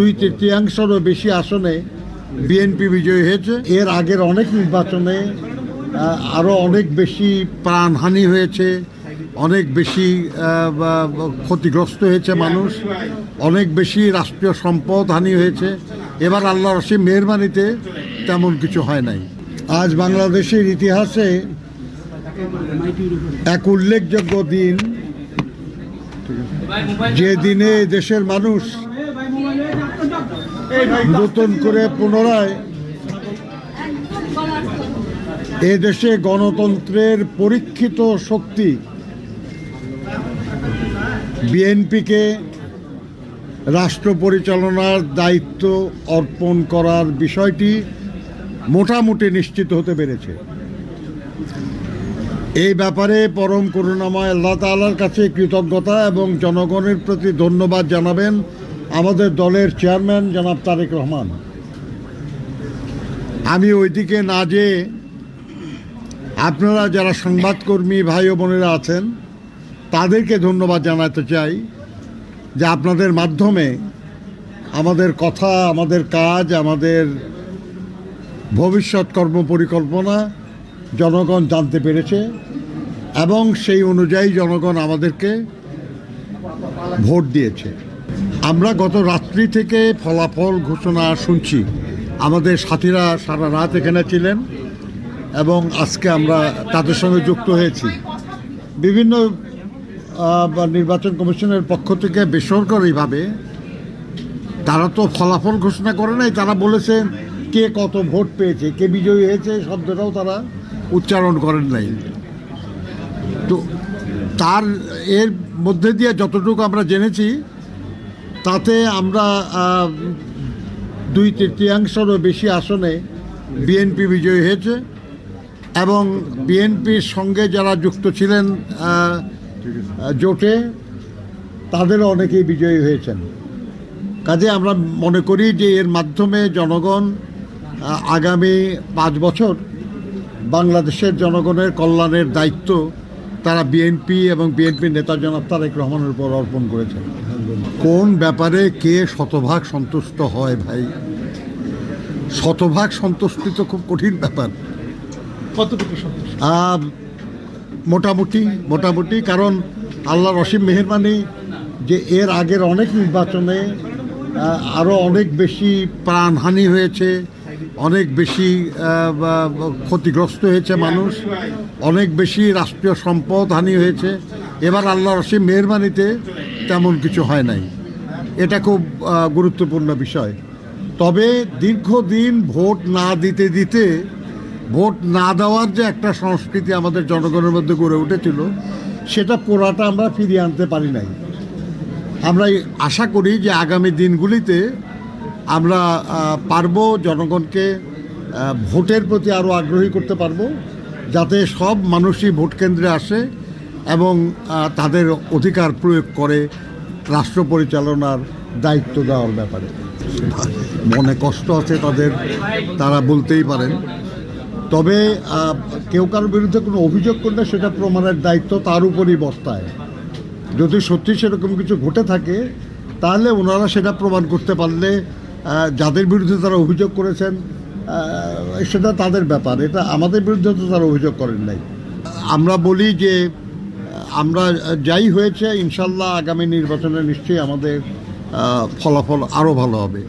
2/3 বেশি আসনে বিএনপি বিজয়ী হয়েছে। এর আগের অনেক নির্বাচনে আরও অনেক বেশি প্রাণহানি হয়েছে, অনেক বেশি ক্ষতিগ্রস্ত হয়েছে মানুষ, অনেক বেশি রাষ্ট্রীয় সম্পদ হানি হয়েছে। এবার আল্লাহর অসীম মেহেরবানিতে তেমন কিছু হয় নাই। আজ বাংলাদেশের ইতিহাসে এক উল্লেখযোগ্য দিন, যে দিনে দেশের মানুষ নতুন করে পুনরায় এ দেশে গণতন্ত্রের পরীক্ষিত শক্তি বিএনপিকে রাষ্ট্র পরিচালনার দায়িত্ব অর্পণ করার বিষয়টি মোটামুটি নিশ্চিত হতে পেরেছে। এই ব্যাপারে পরম করুণাময় আল্লাহ তাআলার কাছে কৃতজ্ঞতা এবং জনগণের প্রতি ধন্যবাদ জানাবেন আমাদের দলের চেয়ারম্যান জনাব তারেক রহমান। আমি ওইদিকে না যেয়ে আপনারা যারা সংবাদকর্মী ভাই ও বোনেরা আছেন তাদেরকে ধন্যবাদ জানাতে চাই যে আপনাদের মাধ্যমে আমাদের কথা, আমাদের কাজ, আমাদের ভবিষ্যৎ কর্মপরিকল্পনা জনগণ জানতে পেরেছে এবং সেই অনুযায়ী জনগণ আমাদেরকে ভোট দিয়েছে। আমরা গত রাত্রি থেকে ফলাফল ঘোষণা শুনছি। আমাদের সাথীরা সারা রাত এখানে ছিলেন এবং আজকে আমরা তাদের সঙ্গে যুক্ত হয়েছি। বিভিন্ন নির্বাচন কমিশনের পক্ষ থেকে বেসরকারিভাবে তারা তো ফলাফল ঘোষণা করে নাই, তারা বলেছেন কে কত ভোট পেয়েছে, কে বিজয়ী হয়েছে শব্দটাও তারা উচ্চারণ করেন নাই। তো তার এর মধ্যে দিয়ে যতটুকু আমরা জেনেছি তাতে আমরা 2/3 বেশি আসনে বিএনপি বিজয়ী হয়েছে এবং বিএনপির সঙ্গে যারা যুক্ত ছিলেন জোটে তাদেরও অনেকেই বিজয়ী হয়েছেন। কাজে আমরা মনে করি যে এর মাধ্যমে জনগণ আগামী 5 বছর বাংলাদেশের জনগণের কল্যাণের দায়িত্ব তারা বিএনপি এবং বিএনপির নেতা জনাব তারেক রহমানের উপর অর্পণ করেছেন। কোন ব্যাপারে কে শতভাগ সন্তুষ্ট হয় ভাই? শতভাগ সন্তুষ্টি তো খুব কঠিন ব্যাপার। কতটুকু সন্তুষ্ট? মোটামুটি, কারণ আল্লাহর অসীম মেহেরবানি যে এর আগের অনেক নির্বাচনে আরও অনেক বেশি প্রাণহানি হয়েছে, অনেক বেশি ক্ষতিগ্রস্ত হয়েছে মানুষ, অনেক বেশি রাষ্ট্রীয় সম্পদ হানি হয়েছে। এবার আল্লাহর অসীম মেহেরবানিতে তেমন কিছু হয় নাই। এটা খুব গুরুত্বপূর্ণ বিষয়। তবে দীর্ঘদিন ভোট না দিতে ভোট না দেওয়ার যে একটা সংস্কৃতি আমাদের জনগণের মধ্যে গড়ে উঠেছিল সেটা পুরাটা আমরা ফিরিয়ে আনতে পারি নাই। আমরা আশা করি যে আগামী দিনগুলিতে আমরা পারবো জনগণকে ভোটের প্রতি আরও আগ্রহী করতে পারবো, যাতে সব মানুষই ভোট কেন্দ্রে আসে এবং তাদের অধিকার প্রয়োগ করে রাষ্ট্র পরিচালনার দায়িত্ব দেওয়ার ব্যাপারে। মনে কষ্ট আছে তাদের, তারা বলতেই পারেন। তবে কেউ কারোর বিরুদ্ধে কোনো অভিযোগ করলে সেটা প্রমাণের দায়িত্ব তার উপরই বর্তায়। যদি সত্যি সেরকম কিছু ঘটে থাকে তাহলে ওনারা সেটা প্রমাণ করতে পারলে যাদের বিরুদ্ধে তারা অভিযোগ করেছেন সেটা তাদের ব্যাপার। এটা আমাদের বিরুদ্ধে তো তারা অভিযোগ করেন নাই। আমরা বলি যে আমরা যাই হয়েছে ইনশাল্লাহ আগামী নির্বাচনে নিশ্চয়ই আমাদের ফলাফল আরও ভালো হবে।